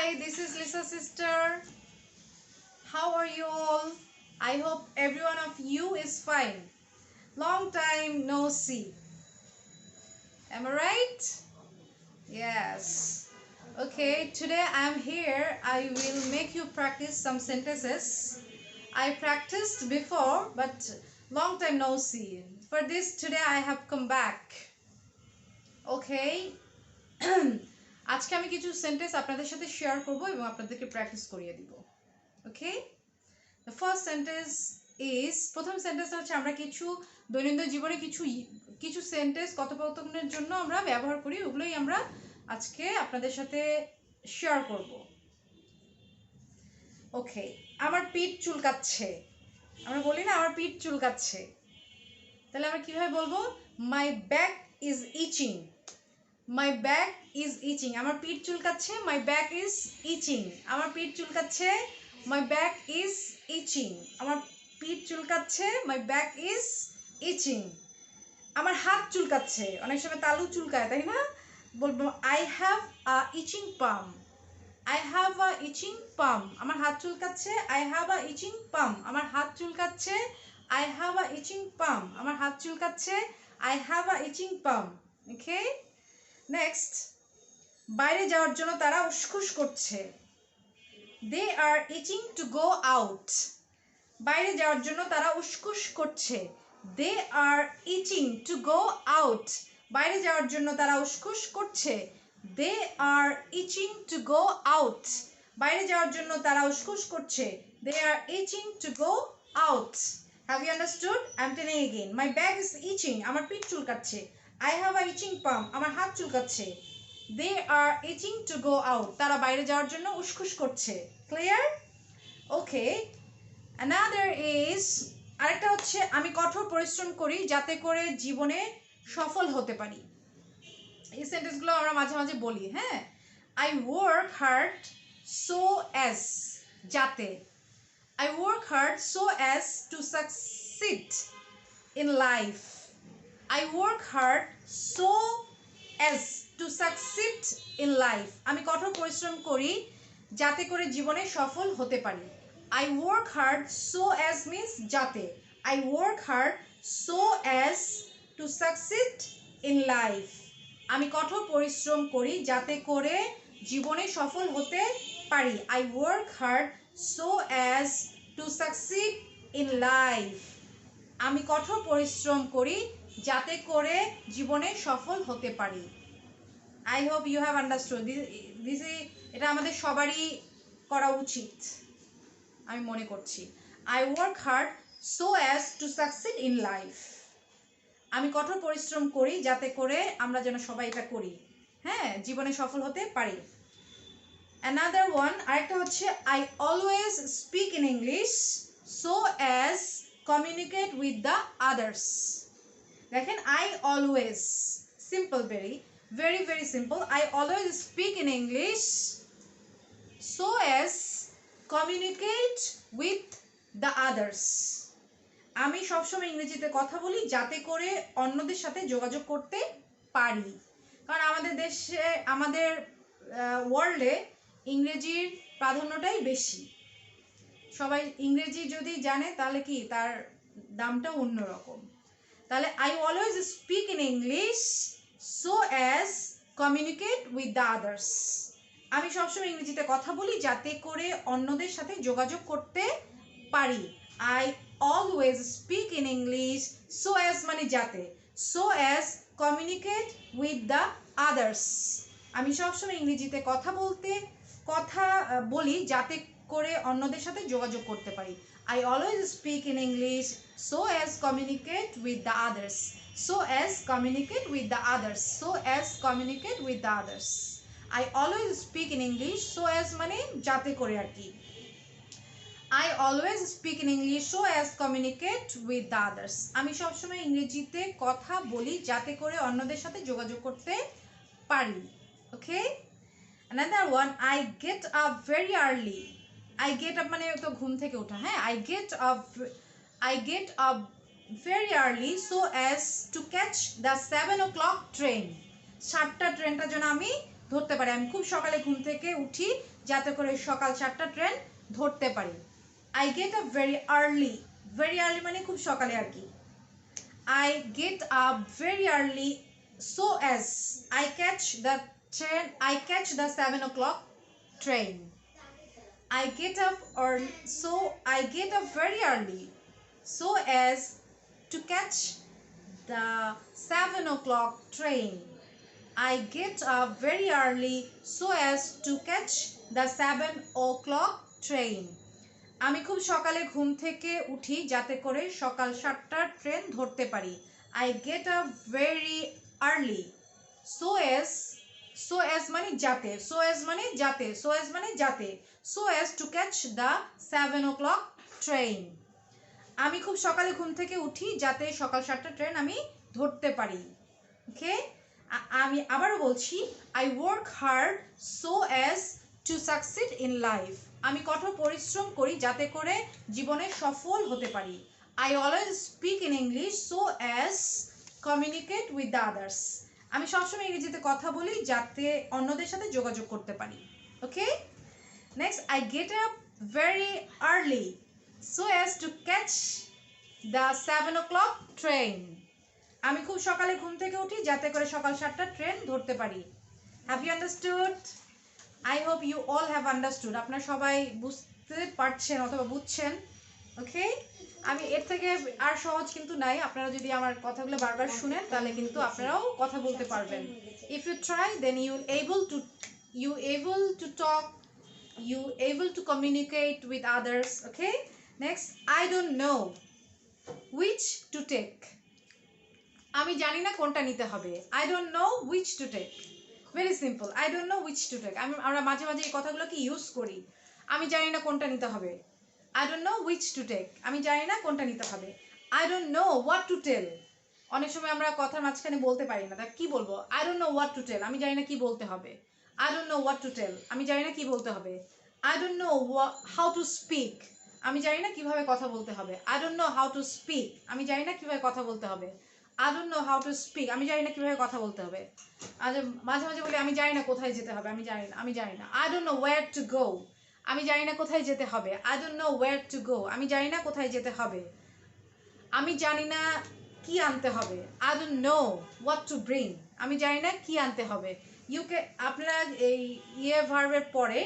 Hi, this is Lisa sister. How are you all? I hope every one of you is fine. Long time no see. Am I right? Yes. Okay, today I am here. I will make you practice some sentences. I practiced before, but long time no see. For this, today I have come back. Okay. আজকে আমি কিছু sentence আপনাদের সাথে share করব এবং আপনাদেরকে practice করিয়ে দিব okay the first sentence is প্রথম সেন্টেন্সটা হচ্ছে আমরা কিছু দৈনন্দিন জীবনে কিছু সেন্টেন্স কথোপকথনের জন্য আমরা ব্যবহার করি ওগুলোই আমরা আজকে আপনাদের সাথে শেয়ার করব ওকে আমার পিঠ চুলকাচ্ছে আমরা বলি না আমার পিঠ চুলকাচ্ছে তাহলে আমরা কিভাবে বলবো my back is itching My back is itching. আমার পিঠ চুলকাচ্ছে. My back is itching. আমার পিঠ চুলকাচ্ছে. My back is itching. আমার পিঠ চুলকাচ্ছে. My back is itching. আমার হাত চুলকাচ্ছে. অনেক সময় তালু চুলকায় তাই না? বলবো I have a itching palm. I have a itching palm. আমার হাত চুলকাচ্ছে. I have a itching palm. আমার হাত চুলকাচ্ছে. I have a itching palm. আমার হাত চুলকাচ্ছে. I have a itching palm. Okay? Next বাইরে যাওয়ার জন্য তারা উসখুস করছে they are itching to go out বাইরে যাওয়ার জন্য তারা উসখুস করছে they are itching to go out বাইরে যাওয়ার জন্য তারা উসখুস করছে they are itching to go out বাইরে যাওয়ার জন্য তারা উসখুস করছে they are itching to go out have you understood I am telling again my back is itching আমার পিঠ চুলকাচ্ছে I have a itching palm. আমার হাত চুলকাচ্ছে They are itching to go out. তারা বাইরে যাওয়ার জন্য উসখুস করছে Clear? Okay. Another is আরেকটা হচ্ছে আমি কঠোর পরিশ্রম করি যাতে করে জীবনে সফল হতে পারি এই সেন্টেন্সগুলো আমরা মাঝে মাঝে বলি হ্যাঁ I work hard so as যাতে I work hard so as to succeed in life I work hard so as to succeed in life. আমি কঠোর পরিশ্রম করি যাতে করে জীবনে সফল হতে পারি I work hard so as means যাতে I work hard so as to succeed in life. আমি কঠোর পরিশ্রম করি যাতে করে জীবনে সফল হতে পারি I work hard so as to succeed in life. আমি কঠোর পরিশ্রম করি যাতে করে জীবনে সফল হতে পারি I hope you have understood this এটা আমাদের সবারই করা উচিত আমি মনে করছি I work hard so as to succeed in life আমি কঠোর পরিশ্রম করি যাতে করে আমরা যেন সবাই এটা করি হ্যাঁ জীবনে সফল হতে পারি অ্যানাদার ওয়ান আরেকটা হচ্ছে I always speak in English so as communicate with the others দেখেন I always simple very simple I always speak in English so as communicate with the others আমি সবসময় ইংরেজিতে কথা বলি যাতে করে অন্যদের সাথে যোগাযোগ করতে পারি কারণ আমাদের দেশে আমাদের ওয়ার্ল্ডে ইংরেজির প্রাধান্যটাই বেশি সবাই ইংরেজি যদি জানে তাহলে কি তার দামটা অন্যরকম তাহলে I always speak in English so as communicate with the others আমি সবসময় ইংরেজিতে কথা বলি যাতে করে অন্যদের সাথে যোগাযোগ করতে পারি I always speak in English so as মানে যাতে so as communicate with the others আমি সবসময় ইংরেজিতে কথা বলি যাতে করে অন্যদের সাথে যোগাযোগ করতে পারি I always speak in English so as communicate with the others so as communicate with the others so as communicate with the others I always speak in English so as মানে যাতে করে আর কি I always speak in English so as communicate with the others আমি সবসময় ইংরেজিতে কথা বলি যাতে করে অন্যদের সাথে যোগাযোগ করতে পারি Okay? Another one I get up very early I get up মানে তো ঘুম থেকে ওঠা হ্যাঁ I get up very early so as to catch the 7 o'clock train 7টা ট্রেনটা যেন আমি ধরতে পারি আমি খুব সকালে ঘুম থেকে উঠি যাতে করে সকাল 7টা ট্রেন ধরতে পারি। I get up very early, very early মানে খুব সকালে আর কি। I get up very early so as I catch the 7 o'clock train. I get up very early so as to catch the 7 o'clock train. I get up very early so as to catch the 7 o'clock train. আমি খুব সকালে ঘুম থেকে উঠি যাতে করে সকাল 7টার train ধরতে পারি। I get up very early so as মানে যাতে, so as to catch the 7 o'clock train. আমি খুব সকালে ঘুম থেকে উঠি যাতে সকাল 7টার ট্রেন আমি ধরতে পারি। ওকে, আমি আবারও বলছি, I work hard so as to succeed in life. আমি কঠোর পরিশ্রম করি যাতে করে জীবনে সফল হতে পারি। I always speak in English so as communicate with the others. আমি সবসময় ইংরেজিতে কথা বলি যাতে অন্যদের সাথে যোগাযোগ করতে পারি। ওকে, next, I get up very early so as to catch the 7 o'clock train. আমি খুব সকালে ঘুম থেকে উঠি যাতে করে সকাল 7টার ট্রেন ধরতে পারি। Have you understood? I hope you all have understood. আপনারা সবাই বুঝতে পারছেন অথবা বুঝছেন। ওকে, আমি এর থেকে আর সহজ কিন্তু নাই। আপনারা যদি আমার কথাগুলো বারবার শুনেন তাহলে কিন্তু আপনারাও কথা বলতে পারবেন। If you try then you able to talk, you able to communicate with others. Okay, next, I don't know which to take. আমি জানি না কোনটা নিতে হবে। I don't know which to take. Very simple. I don't know which to take. আমরা মাঝে মাঝে এই কথাগুলো কি ইউজ করি। আমি জানি না কোনটা নিতে হবে। I don't know which to take. আমি জানি না কোনটা নিতে হবে। I don't know what to tell. অনেক সময় আমরা কথার মাঝখানে বলতে পারি না, তা কি বলবো? I don't know what to tell. আমি জানি না কি বলতে হবে। I don't know what to tell. আমি জানি না কি বলতে হবে। I don't know how to speak. আমি জানি না কিভাবে কথা বলতে হবে। I don't know how to speak. আমি জানি না কিভাবে কথা বলতে হবে। I don't know how to speak. আমি জানি না কিভাবে কথা বলতে হবে। আজ মাঝে মাঝে বলি আমি জানি না কোথায় যেতে হবে। আমি জানি না। I don't know where to go. আমি জানি না কোথায় যেতে হবে। I don't know where to go. আমি জানি না কোথায় যেতে হবে। আমি জানি না কি আনতে হবে। I don't know what to bring. আমি জানি না কি আনতে হবে। আপনারা এই ভার্বের পরে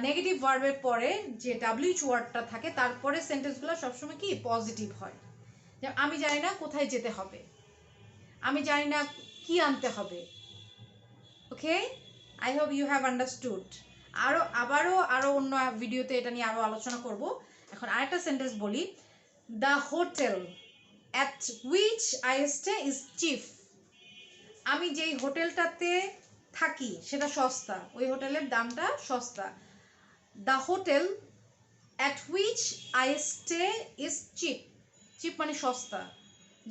নেগেটিভ ভার্বের পরে যে WH ওয়ার্ডটা থাকে তারপরে সেন্টেন্সগুলো সবসময় কি পজিটিভ হয়। আমি জানি না কোথায় যেতে হবে, আমি জানি না কি আনতে হবে। Okay, I hope you have understood. আবারও অন্য ভিডিওতে এটা নিয়ে আরও আলোচনা করব। এখন আরেকটা সেন্টেন্স বলি, the hotel at which I stay is cheap. আমি যেই হোটেলটাতে থাকি সেটা সস্তা, ওই হোটেলের দামটা সস্তা। The hotel at which I stay is cheap. Cheap মানে সস্তা,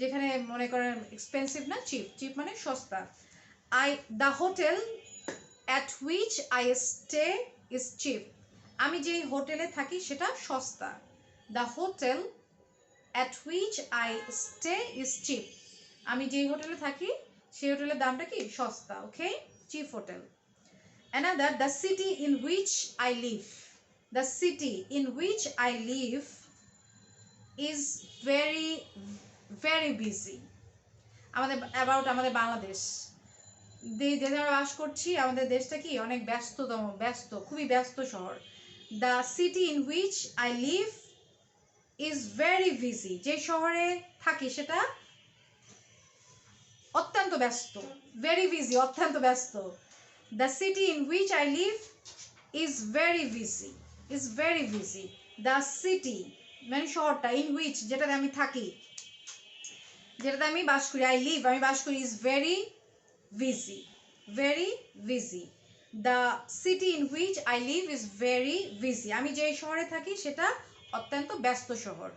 যেখানে মনে করেন এক্সপেন্সিভ না, চিপ মানে সস্তা। The hotel at which I stay is cheap. আমি যেই হোটেলে থাকি সেটা সস্তা। The hotel at which I stay is cheap. আমি যেই হোটেলে থাকি সেই হোটেলের দামটা কি সস্তা। Okay, cheap hotel. Another, the city in which I live. The city in which I live is very very busy. আমাদের বাংলাদেশ, দেশে আমরা বাস করছি, আমাদের দেশটা কি অনেক খুবই ব্যস্ত শহর। The city in which I live is very busy. যে শহরে থাকি সেটা অত্যন্ত ব্যস্ত। Very busy, অত্যন্ত ব্যস্ত। The city in which I live is very busy. The city মানে শহরটা, in which যেটাতে আমি থাকি, যেটাতে আমি বাস করি, I live আমি বাস করি, is very busy. The city in which I live is very busy. আমি যে শহরে থাকি সেটা অত্যন্ত ব্যস্ত শহর।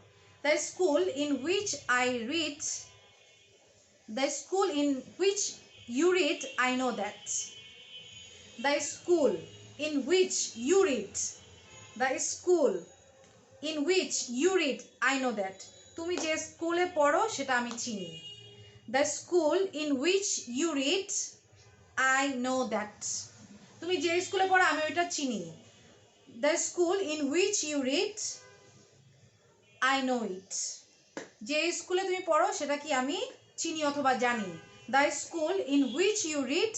The school in which you read, I know that. The school in which you read, I know that. তুমি যে স্কুলে পড়ো সেটা আমি চিনি। The school in which you read, I know that. তুমি যে স্কুলে পড়ো আমি ওইটা চিনি। The school in which you read I know it. যে স্কুলে তুমি পড়ো সেটা কি আমি চিনি অথবা জানি। The school in which you read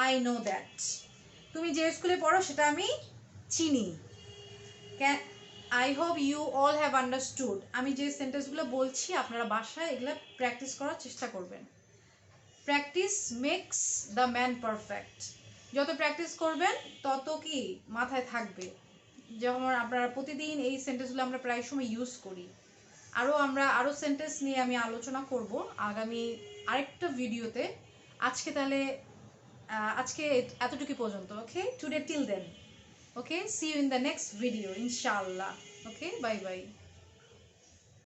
I know that. তুমি যে স্কুলে পড়ো সেটা আমি চিনি। I hope you all have understood. আমি যে সেন্টেন্সগুলো বলছি আপনারা বাসায় এগুলো প্র্যাকটিস করার চেষ্টা করবেন। Practice makes the man perfect. যত প্র্যাকটিস করবেন তত কি মাথায় থাকবে। যেমন আপনারা প্রতিদিন এই সেন্টেন্সগুলো আমরা প্রায় সময় ইউজ করি। আরও সেন্টেন্স নিয়ে আমি আলোচনা করব আগামী আরেকটা ভিডিওতে। আজকে এতটুকু পর্যন্ত। Okay, today till then. Okay, see you in the next video, inshallah. Okay, bye bye.